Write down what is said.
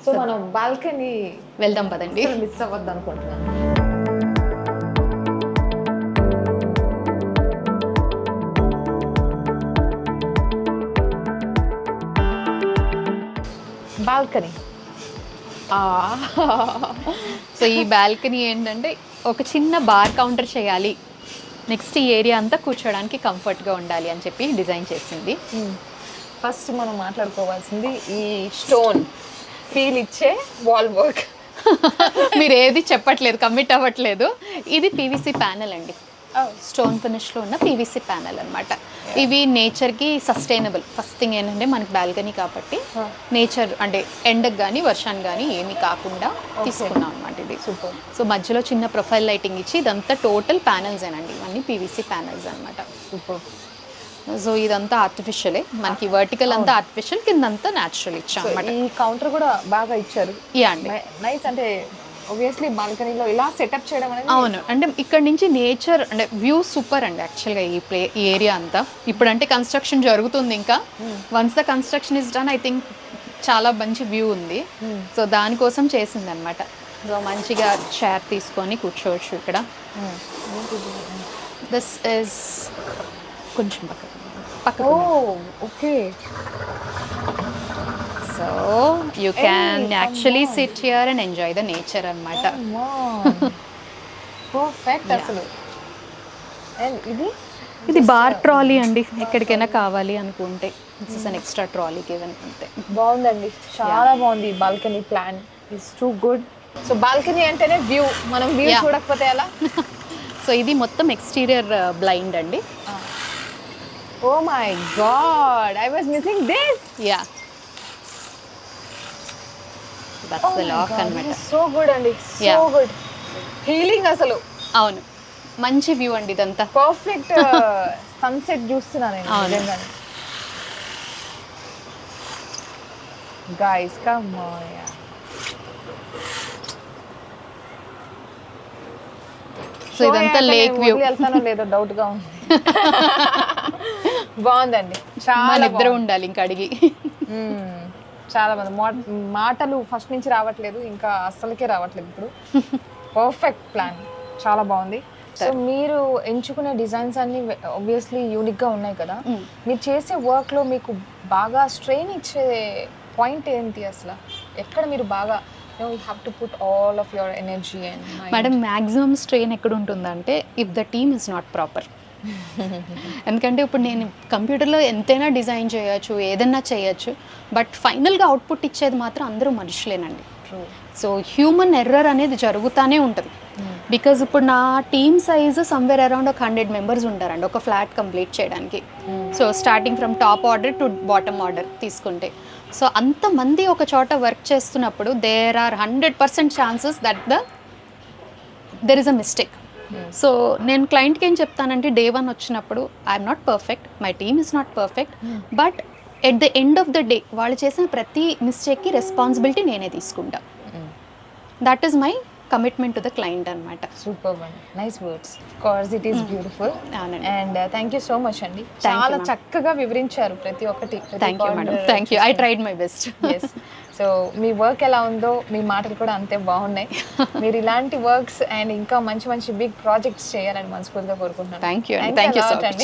So మనం balcony వెళ్దాం పదండి. మిస్ అవ్వద్దు అనుకుంటున్నాను. బాల్కనీ. సో ఈ బాల్కనీ ఏంటంటే ఒక చిన్న బార్ కౌంటర్ చేయాలి, నెక్స్ట్ ఈ ఏరియా అంతా కూర్చోడానికి కంఫర్ట్గా ఉండాలి అని చెప్పి డిజైన్ చేసింది. ఫస్ట్ మనం మాట్లాడుకోవాల్సింది ఈ స్టోన్ ఫీల్ ఇచ్చే వాల్ వర్క్. మీరు ఏది చెప్పట్లేదు, కమిట్ అవ్వట్లేదు. ఇది పీవీసీ ప్యానెల్ అండి, స్టోన్ ఫినిష్లో ఉన్న పీవీసీ ప్యానెల్ అనమాట. ఇవి నేచర్కి సస్టైనబుల్. ఫస్ట్ థింగ్ ఏంటంటే మనకి బాల్కనీ కాబట్టి నేచర్ అంటే ఎండకు కానీ వర్షానికి కానీ ఏమీ కాకుండా తీసుకున్నాం అనమాట ఇది. సూపర్. సో మధ్యలో చిన్న ప్రొఫైల్ లైటింగ్ ఇచ్చి ఇదంతా టోటల్ ప్యానెల్స్ ఏనండి, ఇవన్నీ పీవీసీ ప్యానెల్స్ అనమాట. సూపర్. సో ఇదంతా ఆర్టిఫిషియలే, మనకి వర్టికల్ అంతా ఆర్టిఫిషియల్, కిందంతా న్యాచురల్ ఇచ్చాం అనమాట. ఈ కౌంటర్ కూడా బాగా ఇచ్చారు. యా అండి, నైస్. అంటే ఆబ్వియస్లీ బాల్కనీలో ఇలా సెటప్ చేయడం అనేది. అవును, అంటే ఇక్కడ నుంచి నేచర్ అంటే వ్యూ సూపర్ అండి యాక్చువల్గా ఈ ఏరియా అంతా. ఇప్పుడు అంటే కన్స్ట్రక్షన్ జరుగుతుంది ఇంకా. Once the construction is done I think చాలా మంచి వ్యూ ఉంది. సో దానికోసం చేసింది అనమాట. సో మంచిగా చైర్ తీసుకొని కూర్చోవచ్చు ఇక్కడ. దిస్ ఇస్ కొంచెం పక్క. Okay. So you can actually sit here and enjoy the nature అనమాట. పర్ఫెక్ట్ అసలు. అండ్ ఇది బార్ ట్రాలీ అండి, ఎక్కడికైనా కావాలి అనుకుంటే this is an extra trolley given అంతే. బాగుందండి, చాలా బాగుంది. Balcony plan is too good. So balcony అంటేనే వ్యూ, మనం వ్యూ చూడకపోతే ఎలా? సో ఇది మొత్తం ఎక్స్టీరియర్ బ్లైండ్ అండి. Oh my god, I was missing this. Yeah, that's the lock అన్నమాట. సో గుడ్ అండి, సో గుడ్. హీలింగ్ అసలు. అవును, మంచి వ్యూ అండి ఇదంతా. పర్ఫెక్ట్ సన్సెట్ చూస్తున్నాను నేను నిజంగా. Guys come on. సో ఇదంతా లేక్ వ్యూ. వెళ్తానో లేదో డౌట్ గా ఉంది. బాగుందండి, చాలా ఇద్దరు ఉండాలి ఇంకా అడిగి. చాలా మంది మాటలు ఫస్ట్ నుంచి రావట్లేదు, ఇంకా అస్సలకే రావట్లేదు ఇప్పుడు. పర్ఫెక్ట్ ప్లాన్, చాలా బాగుంది. సో మీరు ఎంచుకునే డిజైన్స్ అన్ని ఆబ్వియస్లీ యూనిక్ గా ఉన్నాయి కదా. మీరు చేసే వర్క్ లో మీకు బాగా స్ట్రెయిన్ ఇచ్చే పాయింట్ ఏంటి అసలు? ఎక్కడ మీరు బాగా you have to put all of your energy and mind? Madam maximum strain ఎక్కడ ఉంటుందంటే if the team is not proper. ఎందుకంటే ఇప్పుడు నేను కంప్యూటర్లో ఎంతైనా డిజైన్ చేయొచ్చు, ఏదైనా చేయొచ్చు, బట్ ఫైనల్గా అవుట్పుట్ ఇచ్చేది మాత్రం అందరూ మనుషులేనండి. సో హ్యూమన్ ఎర్రర్ అనేది జరుగుతూనే ఉంటుంది. బికాజ్ ఇప్పుడు నా టీమ్ సైజు సమ్వేర్ అరౌండ్ ఒక 100 మెంబర్స్ ఉంటారండి ఒక ఫ్లాట్ కంప్లీట్ చేయడానికి. So starting from top order to bottom order తీసుకుంటే, సో అంతమంది ఒక చోట వర్క్ చేస్తున్నప్పుడు there are 100% chances that there is a mistake. So నేను క్లయింట్కి ఏం చెప్తానంటే డే 1 వచ్చినప్పుడు I'm not perfect, my team is not perfect, but at the end of the day వాళ్ళు చేసిన ప్రతి మిస్టేక్కి రెస్పాన్సిబిలిటీ నేనే తీసుకుంటా. That is my commitment to the client అనమాట. సూపర్ అండి, nice words. Of course it is beautiful. And thank you so much అండి, చాలా చక్కగా వివరించారు ప్రతి ఒక్కటి. Thank you madam, thank you, I tried my best. Yes. So మీ work ఎలా ఉందో మీ మాటలు కూడా అంతే బాగున్నాయి. మీరు ఇలాంటి వర్క్స్ అండ్ ఇంకా మంచి మంచి బిగ్ ప్రాజెక్ట్స్ చేయాలని మనస్ఫూర్తిగా కోరుకుంటున్నాను. Thank you, thank you so much.